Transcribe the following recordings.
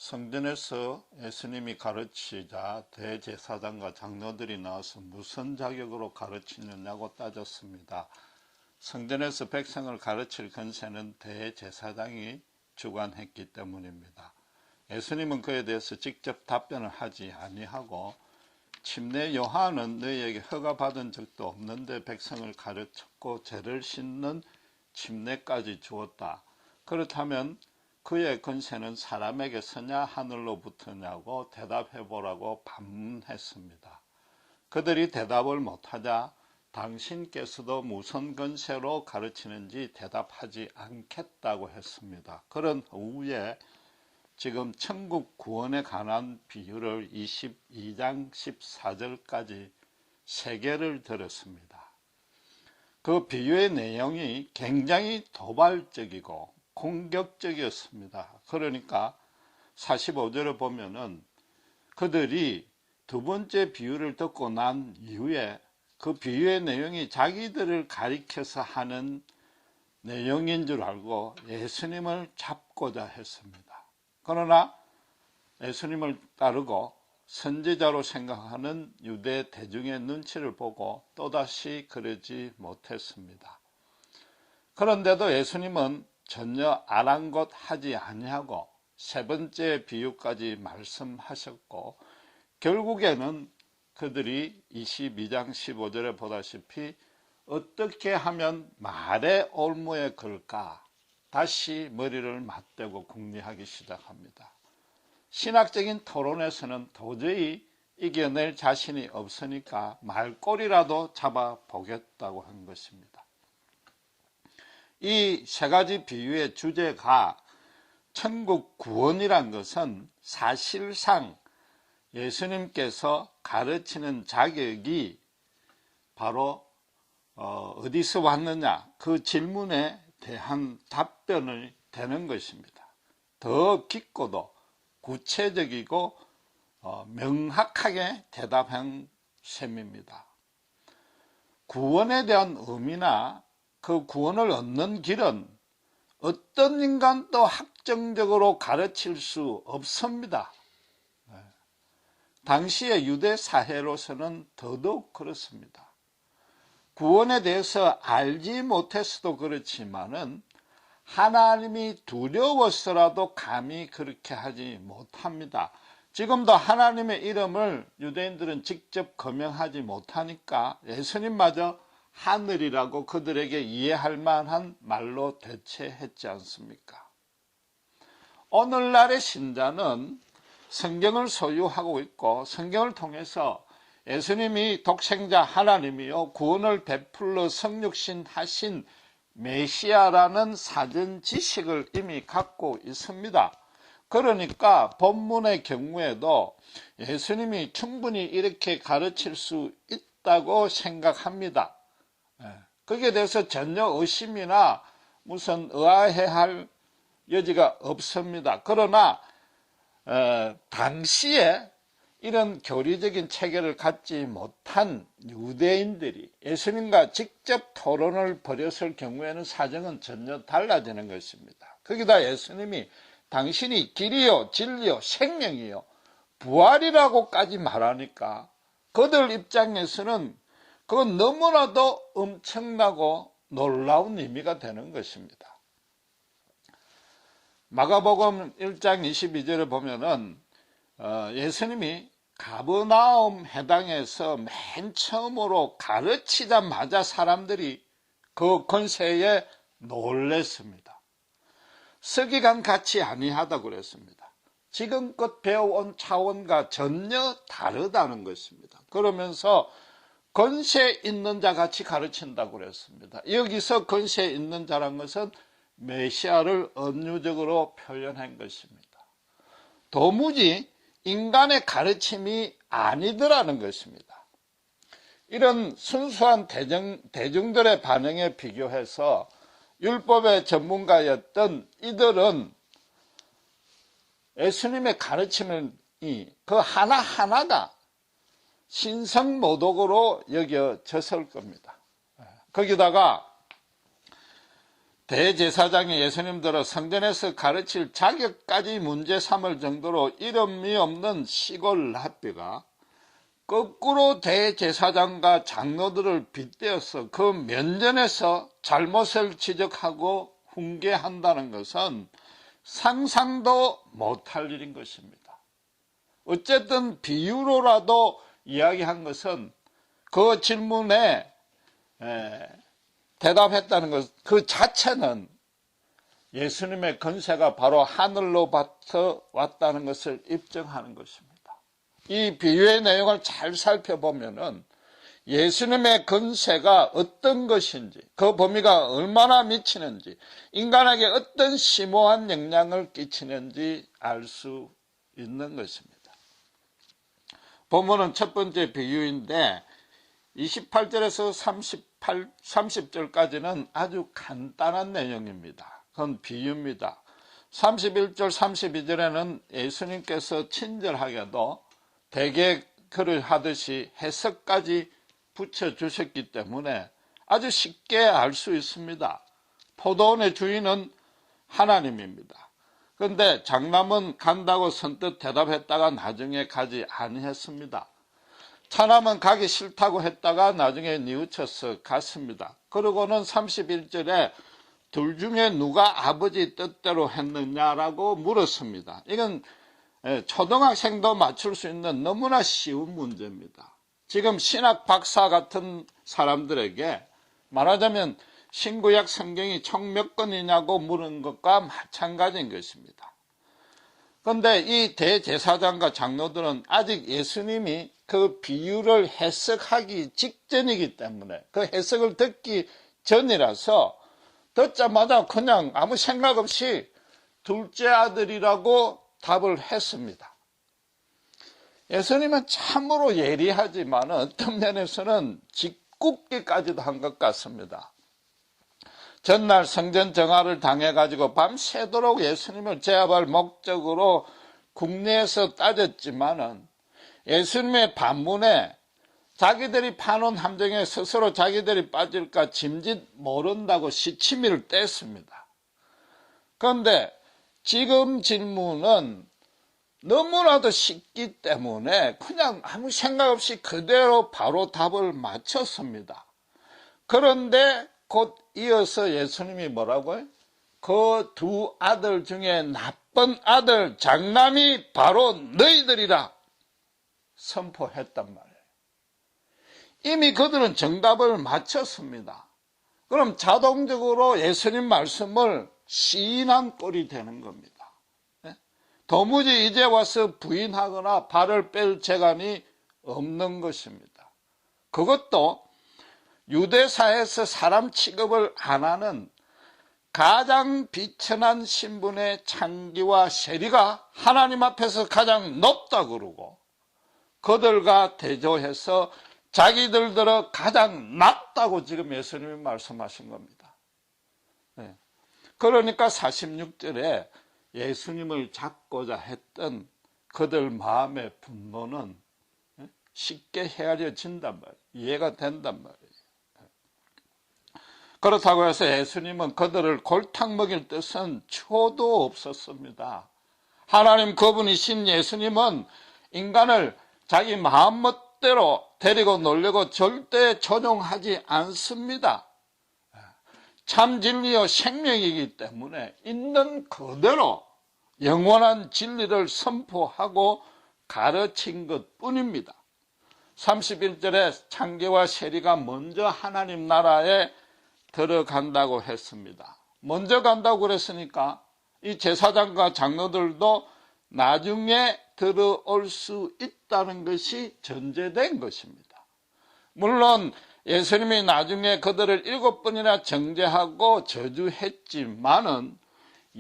성전에서 예수님이 가르치자 대제사장과 장로들이 나와서 무슨 자격으로 가르치느냐고 따졌습니다. 성전에서 백성을 가르칠 권세는 대제사장이 주관했기 때문입니다. 예수님은 그에 대해서 직접 답변을 하지 아니하고 침례 요한은 너희에게 허가받은 적도 없는데 백성을 가르쳤고 죄를 씻는 침례까지 주었다. 그렇다면 그의 권세는 사람에게 서냐 하늘로부터냐고 대답해보라고 반문했습니다. 그들이 대답을 못하자 당신께서도 무슨 권세로 가르치는지 대답하지 않겠다고 했습니다. 그런 후에 지금 천국 구원에 관한 비유를 22장 14절까지 3개를 들었습니다. 그 비유의 내용이 굉장히 도발적이고 공격적이었습니다. 그러니까 45절을 보면은 그들이 두 번째 비유를 듣고 난 이후에 그 비유의 내용이 자기들을 가리켜서 하는 내용인 줄 알고 예수님을 잡고자 했습니다. 그러나 예수님을 따르고 선지자로 생각하는 유대 대중의 눈치를 보고 또다시 그러지 못했습니다. 그런데도 예수님은 전혀 아랑곳하지 아니하고 세 번째 비유까지 말씀하셨고 결국에는 그들이 22장 15절에 보다시피 어떻게 하면 말의 올무에 걸까 다시 머리를 맞대고 궁리하기 시작합니다. 신학적인 토론에서는 도저히 이겨낼 자신이 없으니까 말꼬리라도 잡아보겠다고 한 것입니다. 이 세 가지 비유의 주제가 천국 구원이란 것은 사실상 예수님께서 가르치는 자격이 바로 어디서 왔느냐 그 질문에 대한 답변이 되는 것입니다. 더 깊고도 구체적이고 명확하게 대답한 셈입니다. 구원에 대한 의미나 그 구원을 얻는 길은 어떤 인간도 확정적으로 가르칠 수 없습니다. 당시의 유대 사회로서는 더더욱 그렇습니다. 구원에 대해서 알지 못했어도 그렇지만은 하나님이 두려워서라도 감히 그렇게 하지 못합니다. 지금도 하나님의 이름을 유대인들은 직접 거명하지 못하니까 예수님마저 하늘이라고 그들에게 이해할 만한 말로 대체했지 않습니까? 오늘날의 신자는 성경을 소유하고 있고 성경을 통해서 예수님이 독생자 하나님이요 구원을 베풀러 성육신 하신 메시아라는 사전 지식을 이미 갖고 있습니다. 그러니까 본문의 경우에도 예수님이 충분히 이렇게 가르칠 수 있다고 생각합니다. 거기에 대해서 전혀 의심이나 무슨 의아해할 여지가 없습니다. 그러나 당시에 이런 교리적인 체계를 갖지 못한 유대인들이 예수님과 직접 토론을 벌였을 경우에는 사정은 전혀 달라지는 것입니다. 거기다 예수님이 당신이 길이요 진리요 생명이요 부활이라고까지 말하니까 그들 입장에서는 그건 너무나도 엄청나고 놀라운 의미가 되는 것입니다. 마가복음 1장 22절을 보면은 예수님이 가버나움 해당에서 맨 처음으로 가르치자마자 사람들이 그 권세에 놀랬습니다. 서기관 같이 아니하다고 그랬습니다. 지금껏 배워온 차원과 전혀 다르다는 것입니다. 그러면서 권세 있는 자 같이 가르친다고 그랬습니다. 여기서 권세 있는 자란 것은 메시아를 은유적으로 표현한 것입니다. 도무지 인간의 가르침이 아니더라는 것입니다. 이런 순수한 대중들의 반응에 비교해서 율법의 전문가였던 이들은 예수님의 가르침이 그 하나하나가 신성모독으로 여겨졌을 겁니다. 거기다가 대제사장이 예수님들을 성전에서 가르칠 자격까지 문제 삼을 정도로 이름이 없는 시골 랍비가 거꾸로 대제사장과 장로들을 빗대어서 그 면전에서 잘못을 지적하고 훈계한다는 것은 상상도 못할 일인 것입니다. 어쨌든 비유로라도 이야기한 것은 그 질문에 대답했다는 것, 그 자체는 예수님의 권세가 바로 하늘로부터 왔다는 것을 입증하는 것입니다. 이 비유의 내용을 잘 살펴보면은 예수님의 권세가 어떤 것인지, 그 범위가 얼마나 미치는지, 인간에게 어떤 심오한 영향을 끼치는지 알 수 있는 것입니다. 본문은 첫 번째 비유인데 28절에서 30절까지는 아주 간단한 내용입니다. 그건 비유입니다. 31절, 32절에는 예수님께서 친절하게도 대개글을 하듯이 해석까지 붙여주셨기 때문에 아주 쉽게 알 수 있습니다. 포도원의 주인은 하나님입니다. 그런데 장남은 간다고 선뜻 대답했다가 나중에 가지 아니했습니다. 차남은 가기 싫다고 했다가 나중에 뉘우쳐서 갔습니다. 그러고는 31절에 둘 중에 누가 아버지 뜻대로 했느냐라고 물었습니다. 이건 초등학생도 맞출 수 있는 너무나 쉬운 문제입니다. 지금 신학 박사 같은 사람들에게 말하자면 신구약 성경이 총 몇 권이냐고 물은 것과 마찬가지인 것입니다. 그런데 이 대제사장과 장로들은 아직 예수님이 그 비유를 해석하기 직전이기 때문에 그 해석을 듣기 전이라서 듣자마자 그냥 아무 생각 없이 둘째 아들이라고 답을 했습니다. 예수님은 참으로 예리하지만 어떤 면에서는 짓궂기까지도 한 것 같습니다. 전날 성전 정화를 당해가지고 밤새도록 예수님을 제압할 목적으로 국내에서 따졌지만은 예수님의 반문에 자기들이 파놓은 함정에 스스로 자기들이 빠질까 짐짓 모른다고 시치미를 뗐습니다. 그런데 지금 질문은 너무나도 쉽기 때문에 그냥 아무 생각 없이 그대로 바로 답을 맞췄습니다. 그런데 곧 이어서 예수님이 뭐라고요? 그 두 아들 중에 나쁜 아들 장남이 바로 너희들이라 선포했단 말이에요. 이미 그들은 정답을 맞췄습니다. 그럼 자동적으로 예수님 말씀을 시인한 꼴이 되는 겁니다. 도무지 이제 와서 부인하거나 발을 뺄 재간이 없는 것입니다. 그것도 유대사에서 사람 취급을 안 하는 가장 비천한 신분의 창기와 세리가 하나님 앞에서 가장 높다 그러고 그들과 대조해서 자기들들어 가장 낮다고 지금 예수님이 말씀하신 겁니다. 그러니까 46절에 예수님을 잡고자 했던 그들 마음의 분노는 쉽게 헤아려진단 말이에요. 이해가 된단 말이에요. 그렇다고 해서 예수님은 그들을 골탕 먹일 뜻은 초도 없었습니다. 하나님 그분이신 예수님은 인간을 자기 마음멋대로 데리고 놀려고 절대 전용하지 않습니다. 참 진리요 생명이기 때문에 있는 그대로 영원한 진리를 선포하고 가르친 것뿐입니다. 31절에 창기와 세리가 먼저 하나님 나라에 들어간다고 했습니다. 먼저 간다고 그랬으니까 이 제사장과 장로들도 나중에 들어올 수 있다는 것이 전제된 것입니다. 물론 예수님이 나중에 그들을 7번이나 정죄하고 저주했지만은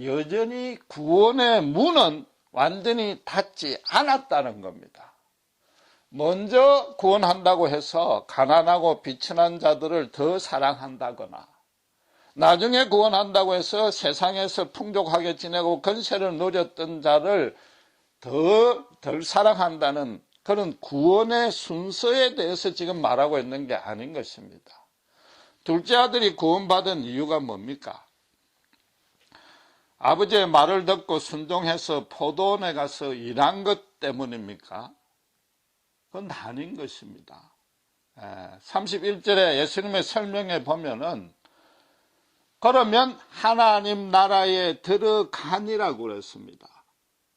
여전히 구원의 문은 완전히 닫지 않았다는 겁니다. 먼저 구원한다고 해서 가난하고 비천한 자들을 더 사랑한다거나 나중에 구원한다고 해서 세상에서 풍족하게 지내고 권세를 누렸던 자를 덜 사랑한다는 그런 구원의 순서에 대해서 지금 말하고 있는 게 아닌 것입니다. 둘째 아들이 구원받은 이유가 뭡니까? 아버지의 말을 듣고 순종해서 포도원에 가서 일한 것 때문입니까? 그건 아닌 것입니다. 31절에 예수님의 설명에 보면은 그러면 하나님 나라에 들어가니라고 그랬습니다.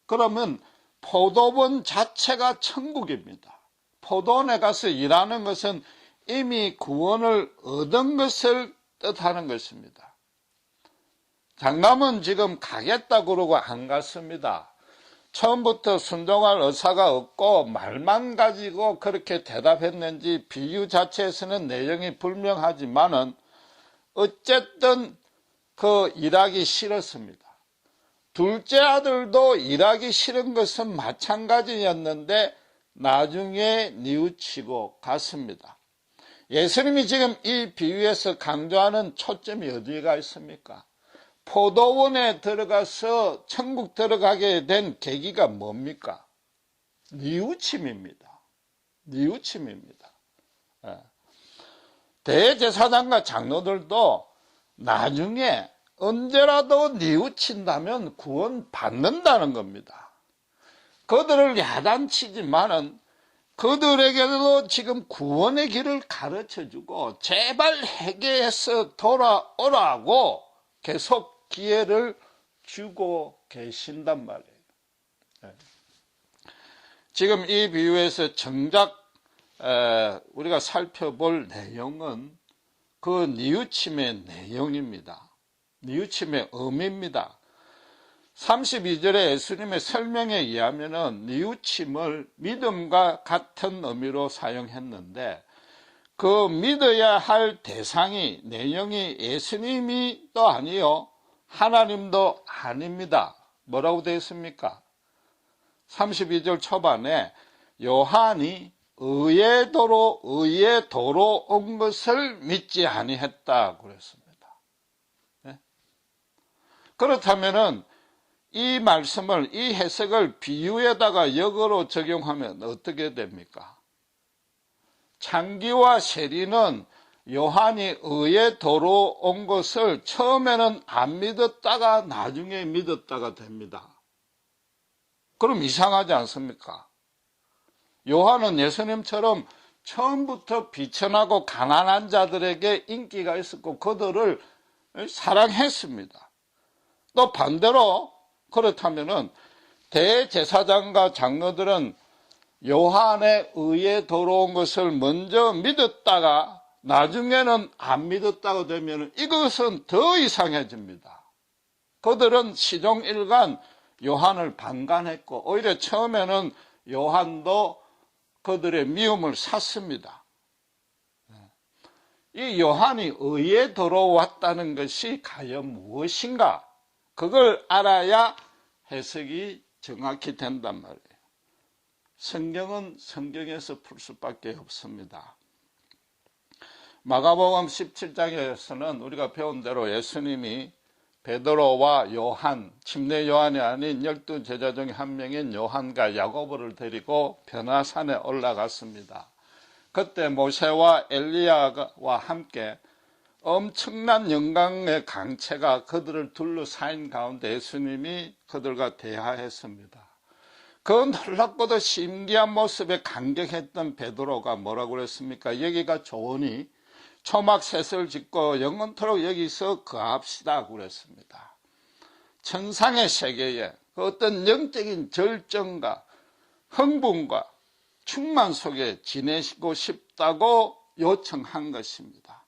그러면 포도원 자체가 천국입니다. 포도원에 가서 일하는 것은 이미 구원을 얻은 것을 뜻하는 것입니다. 장남은 지금 가겠다 그러고 안 갔습니다. 처음부터 순종할 의사가 없고 말만 가지고 그렇게 대답했는지 비유 자체에서는 내용이 불명하지만은 어쨌든 그 일하기 싫었습니다. 둘째 아들도 일하기 싫은 것은 마찬가지였는데 나중에 뉘우치고 갔습니다. 예수님이 지금 이 비유에서 강조하는 초점이 어디가 있습니까? 포도원에 들어가서 천국 들어가게 된 계기가 뭡니까? 뉘우침입니다. 뉘우침입니다. 대제사장과 장로들도 나중에 언제라도 뉘우친다면 구원 받는다는 겁니다. 그들을 야단치지만은 그들에게도 지금 구원의 길을 가르쳐주고 제발 회개해서 돌아오라고 계속 기회를 주고 계신단 말이에요. 지금 이 비유에서 정작 우리가 살펴볼 내용은 그 뉘우침의 내용입니다. 뉘우침의 의미입니다. 32절에 예수님의 설명에 의하면 뉘우침을 믿음과 같은 의미로 사용했는데 그 믿어야 할 대상이 내용이 예수님이 또 아니요 하나님도 아닙니다. 뭐라고 되어 있습니까? 32절 초반에 요한이 의의 도로 온 것을 믿지 아니했다 그랬습니다. 네? 그렇다면은 이 말씀을 이 해석을 비유에다가 역으로 적용하면 어떻게 됩니까? 창기와 세리는 요한이 의의 도로 온 것을 처음에는 안 믿었다가 나중에 믿었다가 됩니다. 그럼 이상하지 않습니까? 요한은 예수님처럼 처음부터 비천하고 가난한 자들에게 인기가 있었고 그들을 사랑했습니다. 또 반대로 그렇다면은 대제사장과 장로들은 요한의 의에 들어온 것을 먼저 믿었다가 나중에는 안 믿었다고 되면 이것은 더 이상해집니다. 그들은 시종일관 요한을 반간했고 오히려 처음에는 요한도 그들의 미움을 샀습니다. 이 요한이 의에 들어왔다는 것이 과연 무엇인가? 그걸 알아야 해석이 정확히 된단 말이에요. 성경은 성경에서 풀 수밖에 없습니다. 마가복음 17장에서는 우리가 배운 대로 예수님이 베드로와 요한, 침례 요한이 아닌 12제자 중에 한 명인 요한과 야고보를 데리고 변화산에 올라갔습니다. 그때 모세와 엘리야와 함께 엄청난 영광의 강체가 그들을 둘러싸인 가운데 예수님이 그들과 대화했습니다. 그 놀랍고도 신기한 모습에 감격했던 베드로가 뭐라고 그랬습니까? 여기가 좋으니 초막셋을 짓고 영원토록 여기서 거합시다 그랬습니다. 천상의 세계에 그 어떤 영적인 절정과 흥분과 충만 속에 지내시고 싶다고 요청한 것입니다.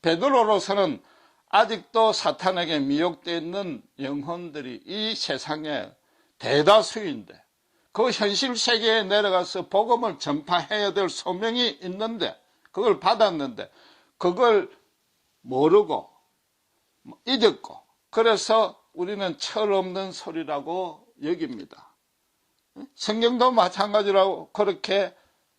베드로로서는 아직도 사탄에게 미혹되어 있는 영혼들이 이 세상에 대다수인데 그 현실 세계에 내려가서 복음을 전파해야 될 소명이 있는데 그걸 받았는데 그걸 모르고 잊었고 그래서 우리는 철없는 소리라고 여깁니다. 성경도 마찬가지라고 그렇게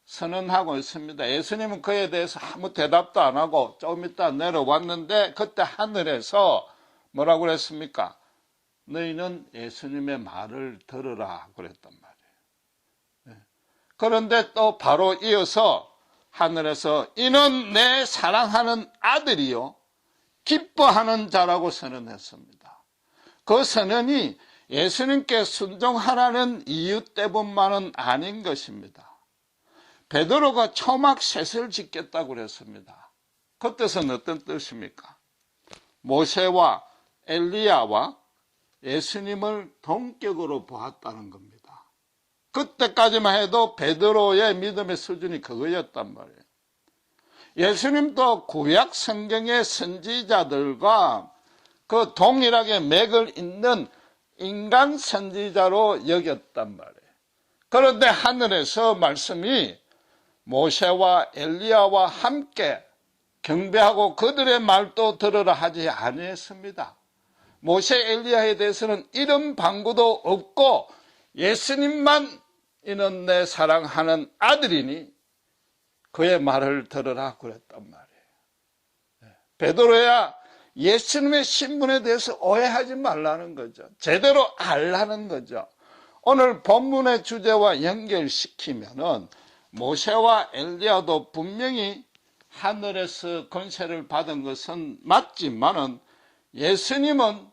선언하고 있습니다. 예수님은 그에 대해서 아무 대답도 안 하고 좀 이따 내려왔는데 그때 하늘에서 뭐라고 그랬습니까? 너희는 예수님의 말을 들으라 그랬단 말이에요. 그런데 또 바로 이어서 하늘에서 이는 내 사랑하는 아들이요 기뻐하는 자라고 선언했습니다. 그 선언이 예수님께 순종하라는 이유 때문만은 아닌 것입니다. 베드로가 초막 셋을 짓겠다고 그랬습니다. 그 뜻은 어떤 뜻입니까? 모세와 엘리야와 예수님을 동격으로 보았다는 겁니다. 그때까지만 해도 베드로의 믿음의 수준이 그거였단 말이에요. 예수님도 구약 성경의 선지자들과 그 동일하게 맥을 잇는 인간 선지자로 여겼단 말이에요. 그런데 하늘에서 말씀이 모세와 엘리야와 함께 경배하고 그들의 말도 들으라 하지 아니했습니다. 모세 엘리야에 대해서는 이런 방구도 없고 예수님만 이는 내 사랑하는 아들이니 그의 말을 들으라 그랬단 말이에요. 베드로야 예수님의 신분에 대해서 오해하지 말라는 거죠. 제대로 알라는 거죠. 오늘 본문의 주제와 연결시키면은 모세와 엘리야도 분명히 하늘에서 권세를 받은 것은 맞지만은 예수님은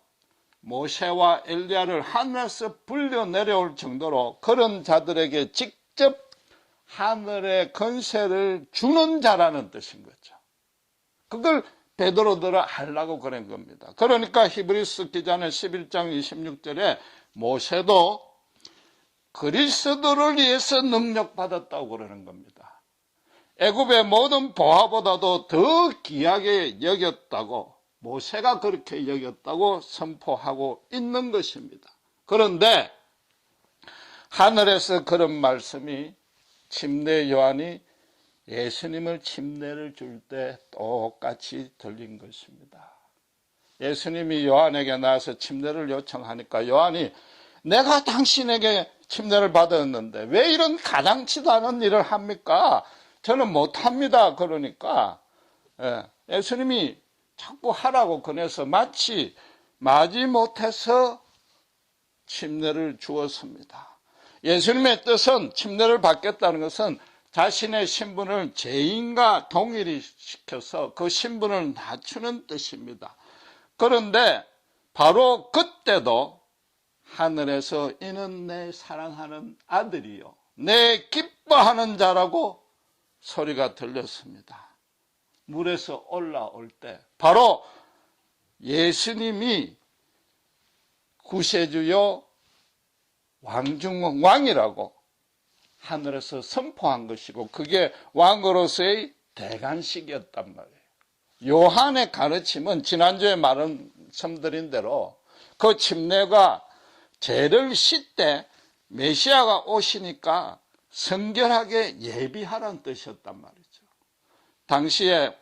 모세와 엘리야를 하늘에서 불려 내려올 정도로 그런 자들에게 직접 하늘의 권세를 주는 자라는 뜻인 거죠. 그걸 베드로들은 하려고 그런 겁니다. 그러니까 히브리서 기자는 11장 26절에 모세도 그리스도를 위해서 능력받았다고 그러는 겁니다. 애굽의 모든 보화보다도 더 귀하게 여겼다고 모세가 그렇게 여겼다고 선포하고 있는 것입니다. 그런데 하늘에서 그런 말씀이 침례 요한이 예수님을 침례를 줄 때 똑같이 들린 것입니다. 예수님이 요한에게 나와서 침례를 요청하니까 요한이 내가 당신에게 침례를 받았는데 왜 이런 가당치도 않은 일을 합니까? 저는 못합니다. 그러니까 예수님이 자꾸 하라고 권해서 마치 마지못해서 침례를 주었습니다. 예수님의 뜻은 침례를 받겠다는 것은 자신의 신분을 죄인과 동일히 시켜서 그 신분을 낮추는 뜻입니다. 그런데 바로 그때도 하늘에서 이는 내 사랑하는 아들이요 내 기뻐하는 자라고 소리가 들렸습니다. 물에서 올라올 때 바로 예수님이 구세주요 왕중 왕이라고 하늘에서 선포한 것이고 그게 왕으로서의 대관식이었단 말이에요. 요한의 가르침은 지난주에 말씀드린 대로 그 침례가 죄를 씻되 메시아가 오시니까 성결하게 예비하라는 뜻이었단 말이죠. 당시에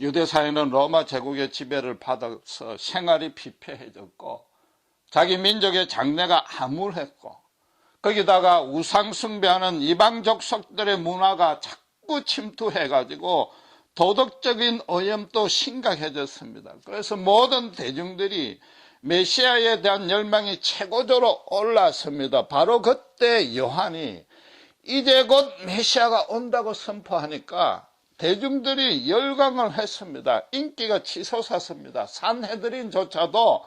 유대사회는 로마 제국의 지배를 받아서 생활이 피폐해졌고 자기 민족의 장래가 암울했고 거기다가 우상 숭배하는 이방 족속들의 문화가 자꾸 침투해가지고 도덕적인 오염도 심각해졌습니다. 그래서 모든 대중들이 메시아에 대한 열망이 최고조로 올랐습니다. 바로 그때 요한이 이제 곧 메시아가 온다고 선포하니까 대중들이 열광을 했습니다. 인기가 치솟았습니다. 산헤드린조차도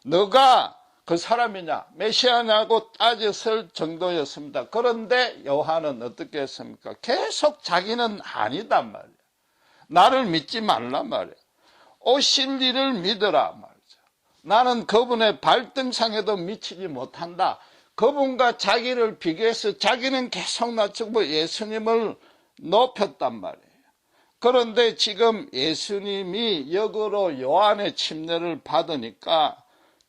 너가 그 사람이냐 메시아냐고 따졌을 정도였습니다. 그런데 요한은 어떻게 했습니까? 계속 자기는 아니단 말이에요. 나를 믿지 말란 말이에요. 오실 이를 믿으라 말이죠. 나는 그분의 발등상에도 미치지 못한다. 그분과 자기를 비교해서 자기는 계속 낮추고 예수님을 높였단 말이에요. 그런데 지금 예수님이 역으로 요한의 침례를 받으니까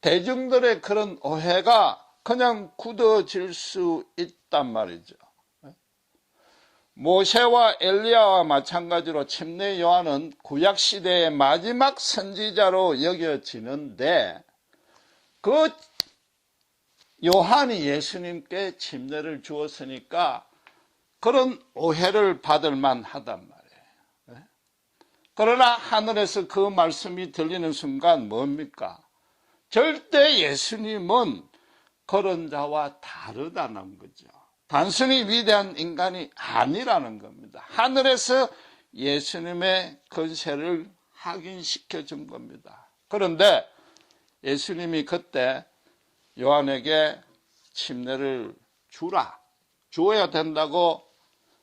대중들의 그런 오해가 그냥 굳어질 수 있단 말이죠. 모세와 엘리야와 마찬가지로 침례 요한은 구약시대의 마지막 선지자로 여겨지는데 그 요한이 예수님께 침례를 주었으니까 그런 오해를 받을 만하단 말이에요. 그러나 하늘에서 그 말씀이 들리는 순간 뭡니까? 절대 예수님은 그런 자와 다르다는 거죠. 단순히 위대한 인간이 아니라는 겁니다. 하늘에서 예수님의 권세를 확인시켜 준 겁니다. 그런데 예수님이 그때 요한에게 침례를 주어야 된다고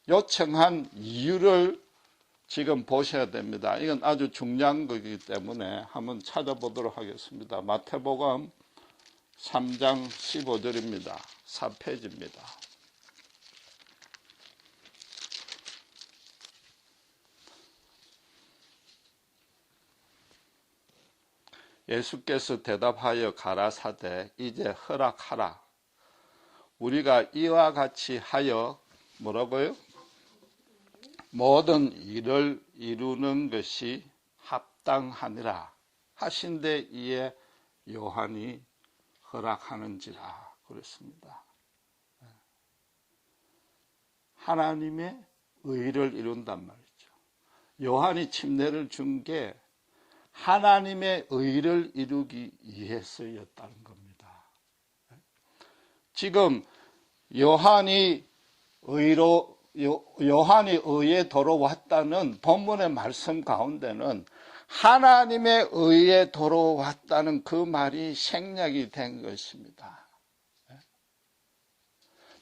요청한 이유를 지금 보셔야 됩니다. 이건 아주 중요한 거기 때문에 한번 찾아보도록 하겠습니다. 마태복음 3장 15절입니다. 4페이지입니다. 예수께서 대답하여 가라사대 이제 허락하라. 우리가 이와 같이 하여 뭐라고요? 모든 일을 이루는 것이 합당하니라 하신데 이에 요한이 허락하는지라 그랬습니다. 하나님의 의를 이룬단 말이죠. 요한이 침례를 준 게 하나님의 의를 이루기 위해서였다는 겁니다. 지금 요한이 의에 돌아왔다는 본문의 말씀 가운데는 하나님의 의에 돌아왔다는 그 말이 생략이 된 것입니다.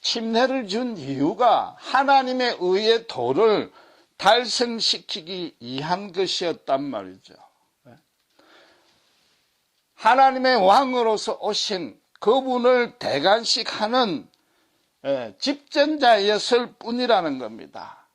침례를 준 이유가 하나님의 의의 도를 달성시키기 위한 것이었단 말이죠. 하나님의 왕으로서 오신 그분을 대관식하는 집전자였을 뿐이라는 겁니다.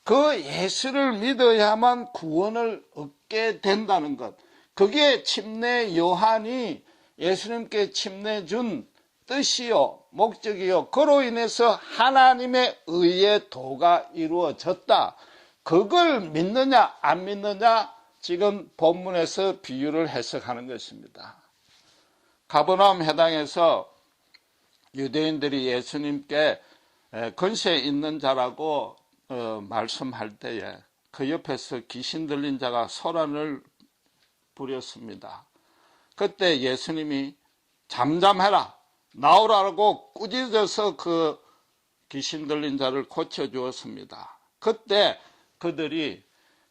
그 예수를 믿어야만 구원을 얻게 된다는 것. 그게 침례 요한이 예수님께 침례 준 뜻이요, 목적이요. 그로 인해서 하나님의 의의 도가 이루어졌다. 그걸 믿느냐 안 믿느냐 지금 본문에서 비유를 해석하는 것입니다. 가버나움 해당에서 유대인들이 예수님께 권세 있는 자라고 말씀할 때에 그 옆에서 귀신 들린 자가 소란을 부렸습니다. 그때 예수님이 잠잠해라 나오라고 꾸짖어서 그 귀신 들린 자를 고쳐주었습니다. 그때 그들이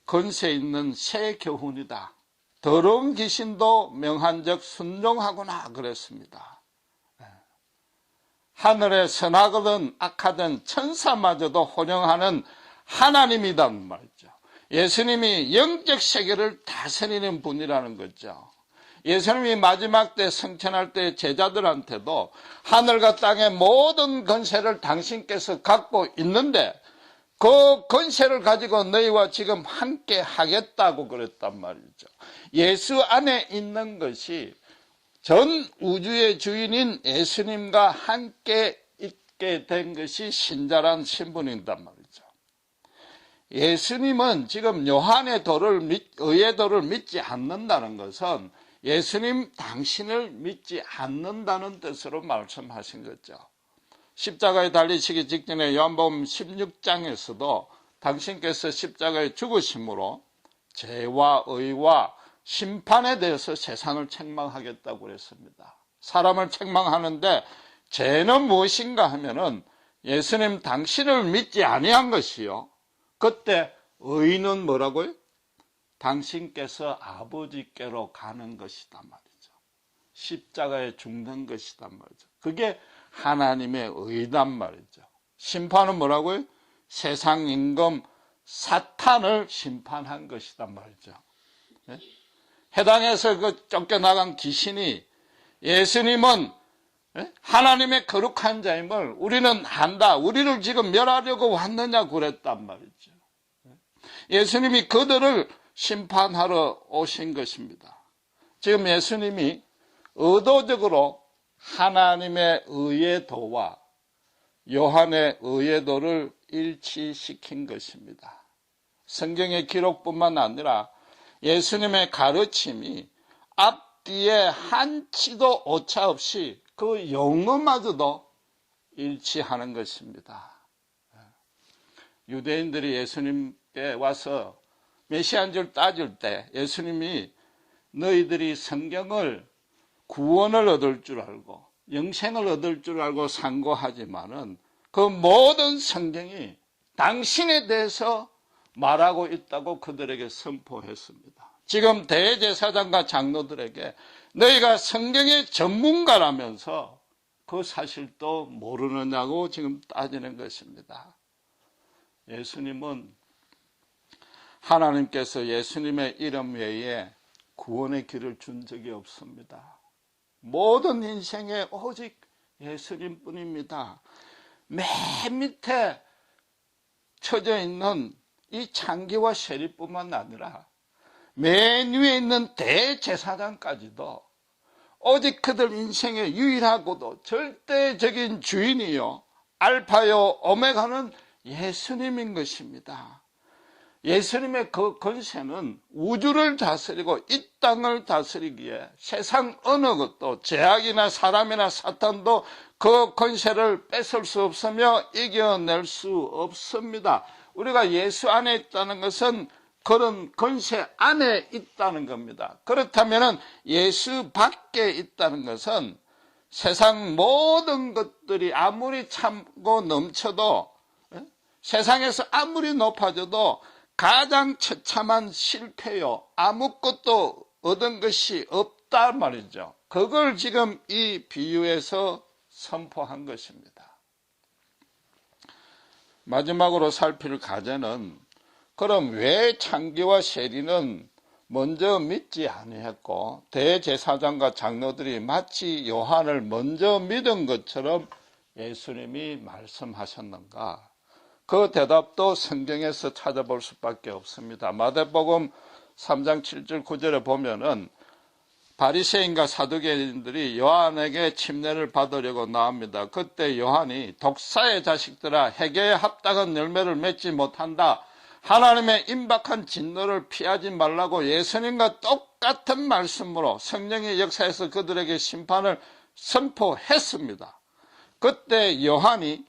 권세 있는 새 교훈이다. 더러운 귀신도 명한적 순종하구나 그랬습니다. 하늘에 선하거든 악하든 천사마저도 혼용하는 하나님이란 말이죠. 예수님이 영적 세계를 다스리는 분이라는 거죠. 예수님이 마지막 때 승천할 때 제자들한테도 하늘과 땅의 모든 권세를 당신께서 갖고 있는데 그 권세를 가지고 너희와 지금 함께 하겠다고 그랬단 말이죠. 예수 안에 있는 것이 전 우주의 주인인 예수님과 함께 있게 된 것이 신자란 신분이란 말이죠. 예수님은 지금 요한의 의의 도를 믿지 않는다는 것은 예수님 당신을 믿지 않는다는 뜻으로 말씀하신 거죠. 십자가에 달리시기 직전에 요한복음 16장에서도 당신께서 십자가에 죽으심으로 죄와 의와 심판에 대해서 세상을 책망하겠다고 그랬습니다. 사람을 책망하는데 죄는 무엇인가 하면은 예수님 당신을 믿지 아니한 것이요. 그때 의는 뭐라고요? 당신께서 아버지께로 가는 것이다 말이죠. 십자가에 죽는 것이다 말이죠. 그게 하나님의 의단 말이죠. 심판은 뭐라고요? 세상 임금 사탄을 심판한 것이다 말이죠. 네? 해당에서 그 쫓겨나간 귀신이 예수님은 하나님의 거룩한 자임을 우리는 안다. 우리를 지금 멸하려고 왔느냐 그랬단 말이죠. 예수님이 그들을 심판하러 오신 것입니다. 지금 예수님이 의도적으로 하나님의 의의 도와 요한의 의의 도를 일치시킨 것입니다. 성경의 기록뿐만 아니라 예수님의 가르침이 앞뒤에 한치도 오차 없이 그 용어마저도 일치하는 것입니다. 유대인들이 예수님께 와서 메시아인 줄 따질 때 예수님이 너희들이 성경을 구원을 얻을 줄 알고 영생을 얻을 줄 알고 상고하지만은 그 모든 성경이 당신에 대해서 말하고 있다고 그들에게 선포했습니다. 지금 대제사장과 장로들에게 너희가 성경의 전문가라면서 그 사실도 모르느냐고 지금 따지는 것입니다. 예수님은 하나님께서 예수님의 이름 외에 구원의 길을 준 적이 없습니다. 모든 인생에 오직 예수님뿐입니다. 맨 밑에 처져 있는 이 창기와 세리뿐만 아니라 맨 위에 있는 대제사장까지도 오직 그들 인생의 유일하고도 절대적인 주인이요 알파요 오메가는 예수님인 것입니다. 예수님의 그 권세는 우주를 다스리고 이 땅을 다스리기에 세상 어느 것도 죄악이나 사람이나 사탄도 그 권세를 뺏을 수 없으며 이겨낼 수 없습니다. 우리가 예수 안에 있다는 것은 그런 권세 안에 있다는 겁니다. 그렇다면 예수 밖에 있다는 것은 세상 모든 것들이 아무리 참고 넘쳐도 세상에서 아무리 높아져도 가장 처참한 실패요. 아무것도 얻은 것이 없다 말이죠. 그걸 지금 이 비유에서 선포한 것입니다. 마지막으로 살필 과제는 그럼 왜 창기와 세리는 먼저 믿지 아니했고 대제사장과 장로들이 마치 요한을 먼저 믿은 것처럼 예수님이 말씀하셨는가? 그 대답도 성경에서 찾아볼 수밖에 없습니다. 마태복음 3장 7절 9절에 보면은 바리새인과 사두개인들이 요한에게 침례를 받으려고 나옵니다. 그때 요한이 독사의 자식들아 회개에 합당한 열매를 맺지 못한다. 하나님의 임박한 진노를 피하지 말라고 예수님과 똑같은 말씀으로 성령의 역사에서 그들에게 심판을 선포했습니다. 그때 요한이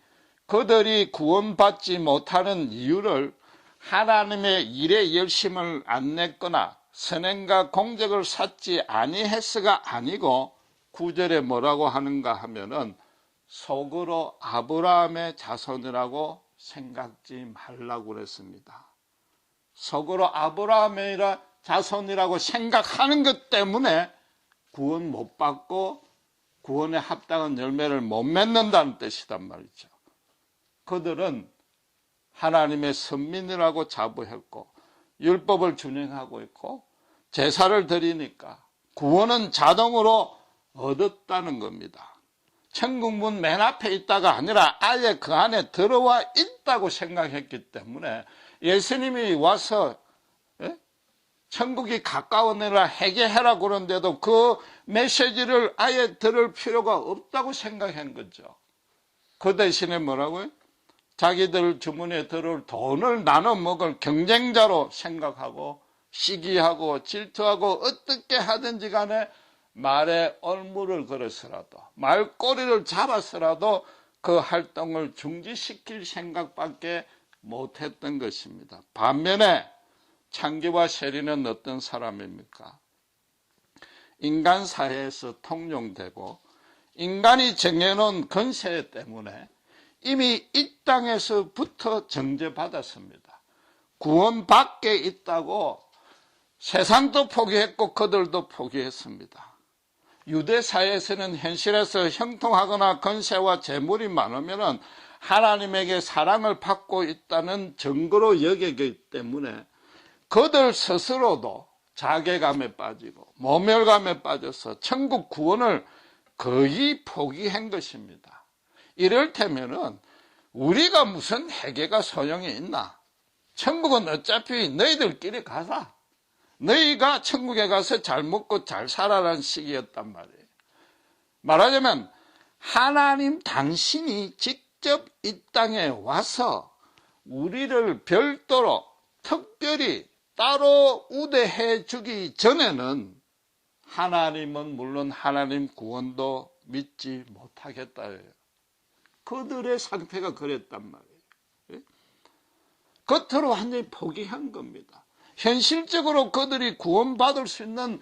그들이 구원받지 못하는 이유를 하나님의 일에 열심을 안 냈거나 선행과 공적을 쌓지 아니했어가 아니고 9절에 뭐라고 하는가 하면은 속으로 아브라함의 자손이라고 생각지 말라고 그랬습니다. 속으로 아브라함의 자손이라고 생각하는 것 때문에 구원 못 받고 구원에 합당한 열매를 못 맺는다는 뜻이단 말이죠. 그들은 하나님의 선민이라고 자부했고 율법을 준행하고 있고 제사를 드리니까 구원은 자동으로 얻었다는 겁니다. 천국문 맨 앞에 있다가 아니라 아예 그 안에 들어와 있다고 생각했기 때문에 예수님이 와서 천국이 가까워내라 회개해라 그런데도 그 메시지를 아예 들을 필요가 없다고 생각한 거죠. 그 대신에 뭐라고요? 자기들 주머니에 들어올 돈을 나눠 먹을 경쟁자로 생각하고 시기하고 질투하고 어떻게 하든지 간에 말에 얼물을 걸어서라도 말꼬리를 잡아서라도 그 활동을 중지시킬 생각밖에 못했던 것입니다. 반면에 창기와 세리는 어떤 사람입니까? 인간 사회에서 통용되고 인간이 정해놓은 권세 때문에 이미 이 땅에서부터 정죄받았습니다. 구원 밖에 있다고 세상도 포기했고 그들도 포기했습니다. 유대 사회에서는 현실에서 형통하거나 권세와 재물이 많으면 하나님에게 사랑을 받고 있다는 증거로 여기기 때문에 그들 스스로도 자괴감에 빠지고 모멸감에 빠져서 천국 구원을 거의 포기한 것입니다. 이럴테면은 우리가 무슨 회개가 소용이 있나? 천국은 어차피 너희들끼리 가자. 너희가 천국에 가서 잘 먹고 잘 살아라는 식이었단 말이에요. 말하자면 하나님 당신이 직접 이 땅에 와서 우리를 별도로 특별히 따로 우대해 주기 전에는 하나님은 물론 하나님 구원도 믿지 못하겠다예요. 그들의 상태가 그랬단 말이에요. 겉으로 완전히 포기한 겁니다. 현실적으로 그들이 구원받을 수 있는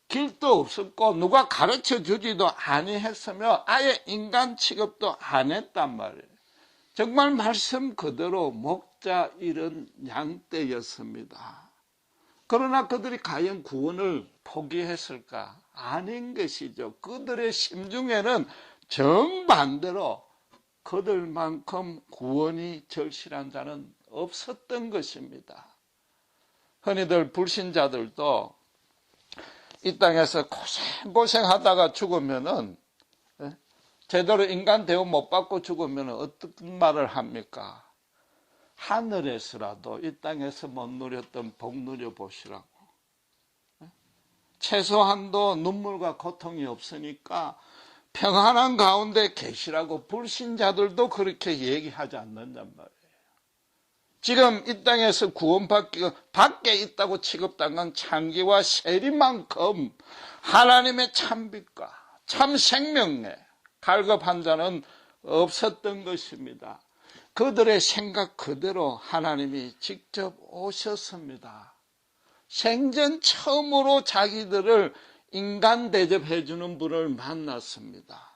길도 없었고 누가 가르쳐 주지도 아니했으며 아예 인간 취급도 안 했단 말이에요. 정말 말씀 그대로 목자 잃은 양떼였습니다. 그러나 그들이 과연 구원을 포기했을까? 아닌 것이죠. 그들의 심중에는 정반대로 그들만큼 구원이 절실한 자는 없었던 것입니다. 흔히들 불신자들도 이 땅에서 고생하다가 죽으면은, 제대로 인간 대우 못 받고 죽으면 어떤 말을 합니까? 하늘에서라도 이 땅에서 못 누렸던 복 누려보시라고. 최소한도 눈물과 고통이 없으니까 평안한 가운데 계시라고 불신자들도 그렇게 얘기하지 않는단 말이에요. 지금 이 땅에서 구원받기 밖에 있다고 취급당한 창기와 세리만큼 하나님의 참빛과 참 생명에 갈급한 자는 없었던 것입니다. 그들의 생각 그대로 하나님이 직접 오셨습니다. 생전 처음으로 자기들을 인간 대접해 주는 분을 만났습니다.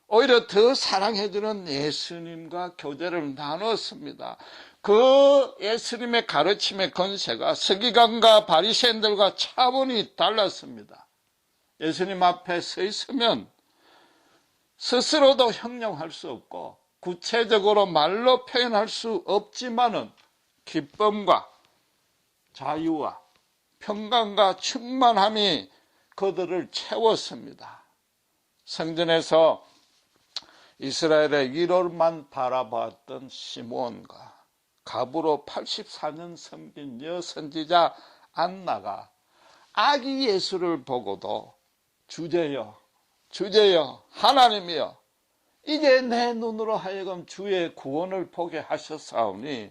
오히려 더 사랑해주는 예수님과 교제를 나눴습니다. 그 예수님의 가르침의 권세가 서기관과 바리새인들과 차원이 달랐습니다. 예수님 앞에 서 있으면 스스로도 형용할 수 없고 구체적으로 말로 표현할 수 없지만은 기쁨과 자유와 평강과 충만함이 그들을 채웠습니다. 성전에서 이스라엘의 위로만 바라봤던 시므온과 갑으로 84년 섬긴 여선지자 안나가 아기 예수를 보고도 주제여 주제여 하나님이여 이제 내 눈으로 하여금 주의 구원을 보게 하셨사오니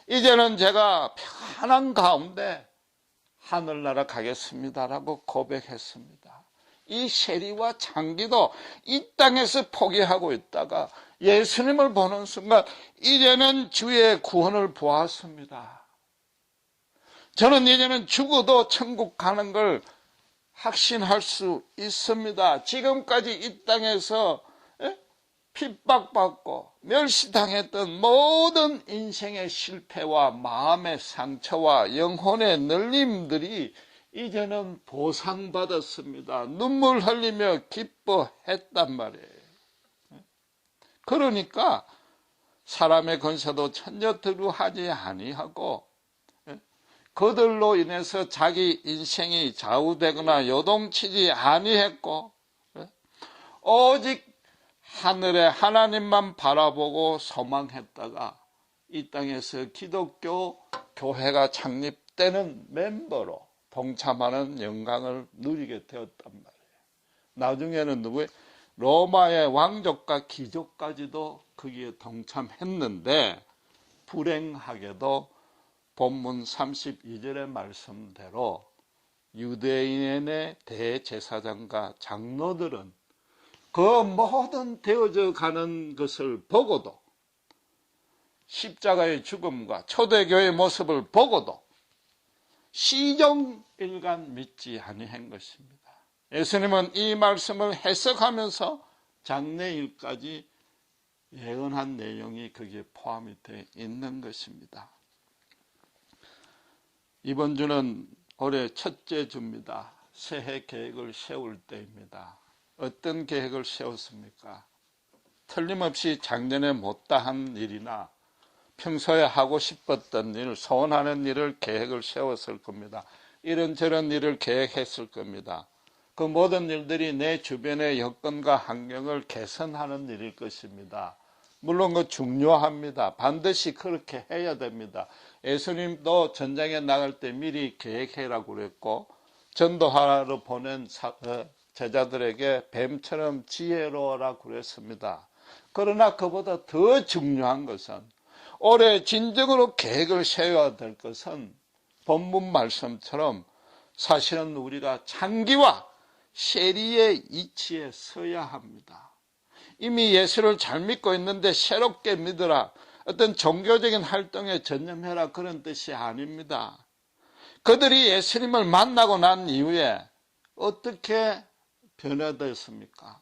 이제는 제가 편한 가운데 하늘나라 가겠습니다라고 고백했습니다. 이 세리와 창기도 이 땅에서 포기하고 있다가 예수님을 보는 순간 이제는 주의 구원을 보았습니다. 저는 이제는 죽어도 천국 가는 걸 확신할 수 있습니다. 지금까지 이 땅에서 핍박받고 멸시당했던 모든 인생의 실패와 마음의 상처와 영혼의 눌림들이 이제는 보상받았습니다. 눈물 흘리며 기뻐했단 말이에요. 그러니까 사람의 권세도 천녀두루하지 아니하고 그들로 인해서 자기 인생이 좌우되거나 요동치지 아니했고 오직 하늘의 하나님만 바라보고 소망했다가 이 땅에서 기독교 교회가 창립되는 멤버로 동참하는 영광을 누리게 되었단 말이에요. 나중에는 누구의 로마의 왕족과 귀족까지도 거기에 동참했는데 불행하게도 본문 32절의 말씀대로 유대인의 대제사장과 장로들은 그 모든 되어져 가는 것을 보고도 십자가의 죽음과 초대교회의 모습을 보고도 시종일관 믿지 아니한 것입니다. 예수님은 이 말씀을 해석하면서 장래일까지 예언한 내용이 거기에 포함이 되어 있는 것입니다. 이번 주는 올해 첫째 주입니다. 새해 계획을 세울 때입니다. 어떤 계획을 세웠습니까? 틀림없이 작년에 못다한 일이나 평소에 하고 싶었던 일, 소원하는 일을 계획을 세웠을 겁니다. 이런저런 일을 계획했을 겁니다. 그 모든 일들이 내 주변의 여건과 환경을 개선하는 일일 것입니다. 물론 그 중요합니다. 반드시 그렇게 해야 됩니다. 예수님도 전장에 나갈 때 미리 계획해라고 그랬고 전도하러 보낸 제자들에게 뱀처럼 지혜로워라고 그랬습니다. 그러나 그보다 더 중요한 것은 올해 진정으로 계획을 세워야 될 것은 본문 말씀처럼 사실은 우리가 창기와 세리의 이치에 서야 합니다. 이미 예수를 잘 믿고 있는데 새롭게 믿으라, 어떤 종교적인 활동에 전념해라, 그런 뜻이 아닙니다. 그들이 예수님을 만나고 난 이후에 어떻게 변화되었습니까?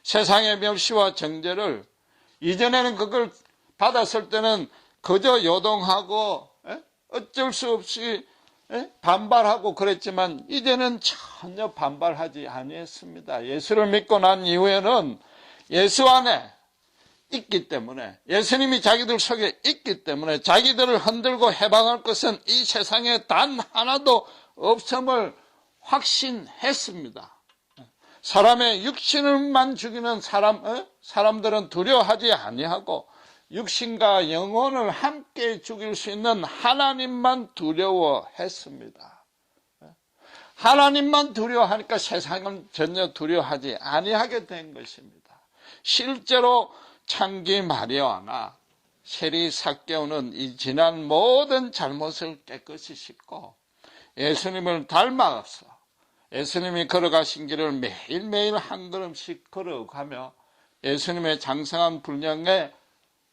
세상의 멸시와 정죄를 이전에는 그걸 받았을 때는 그저 요동하고 어쩔 수 없이 반발하고 그랬지만 이제는 전혀 반발하지 아니했습니다. 예수를 믿고 난 이후에는 예수 안에 있기 때문에, 예수님이 자기들 속에 있기 때문에 자기들을 흔들고 해방할 것은 이 세상에 단 하나도 없음을 확신했습니다. 사람의 육신을만 죽이는 사람들은 두려워하지 아니하고 육신과 영혼을 함께 죽일 수 있는 하나님만 두려워했습니다. 하나님만 두려워하니까 세상은 전혀 두려워하지 아니하게 된 것입니다. 실제로 창기 마리아나 세리 삭개오는 이 지난 모든 잘못을 깨끗이 씻고 예수님을 닮아서 예수님이 걸어가신 길을 매일매일 한 걸음씩 걸어가며 예수님의 장성한 분량에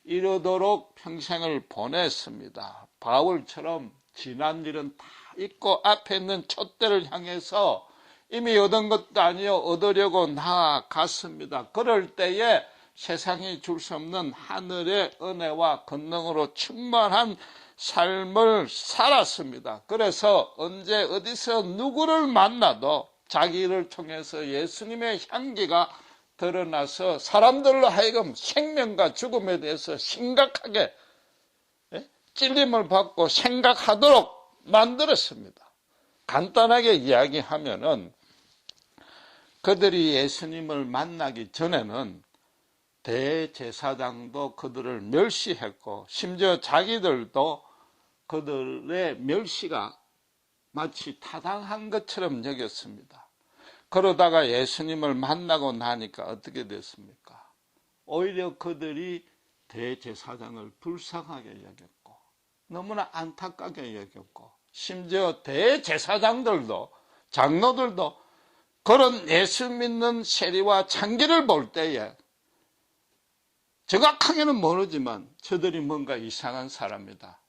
이르도록 평생을 보냈습니다. 바울처럼 지난 일은 다 잊고 앞에 있는 촛대를 향해서 이미 얻은 것도 아니요 얻으려고 나아갔습니다. 그럴 때에 세상이 줄 수 없는 하늘의 은혜와 권능으로 충만한 삶을 살았습니다. 그래서 언제 어디서 누구를 만나도 자기 일을 통해서 예수님의 향기가 드러나서 사람들로 하여금 생명과 죽음에 대해서 심각하게 찔림을 받고 생각하도록 만들었습니다. 간단하게 이야기하면은 그들이 예수님을 만나기 전에는 대제사장도 그들을 멸시했고 심지어 자기들도 그들의 멸시가 마치 타당한 것처럼 여겼습니다. 그러다가 예수님을 만나고 나니까 어떻게 됐습니까? 오히려 그들이 대제사장을 불쌍하게 여겼고 너무나 안타깝게 여겼고 심지어 대제사장들도 장로들도 그런 예수 믿는 세리와 창기를 볼 때에 정확하게는 모르지만 저들이 뭔가 이상한 사람이다.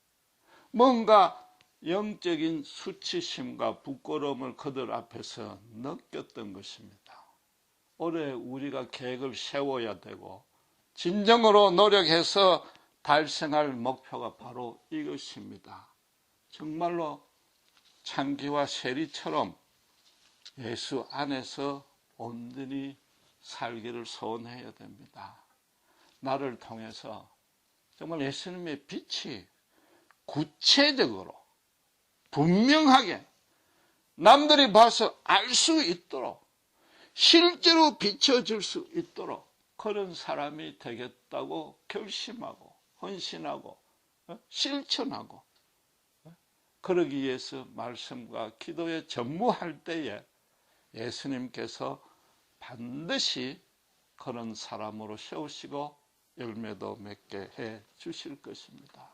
뭔가 영적인 수치심과 부끄러움을 그들 앞에서 느꼈던 것입니다. 올해 우리가 계획을 세워야 되고 진정으로 노력해서 달성할 목표가 바로 이것입니다. 정말로 창기와 세리처럼 예수 안에서 온전히 살기를 소원해야 됩니다. 나를 통해서 정말 예수님의 빛이 구체적으로 분명하게 남들이 봐서 알 수 있도록 실제로 비춰줄 수 있도록 그런 사람이 되겠다고 결심하고 헌신하고 실천하고 그러기 위해서 말씀과 기도에 전무할 때에 예수님께서 반드시 그런 사람으로 세우시고 열매도 맺게 해 주실 것입니다.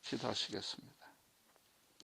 기도하시겠습니다.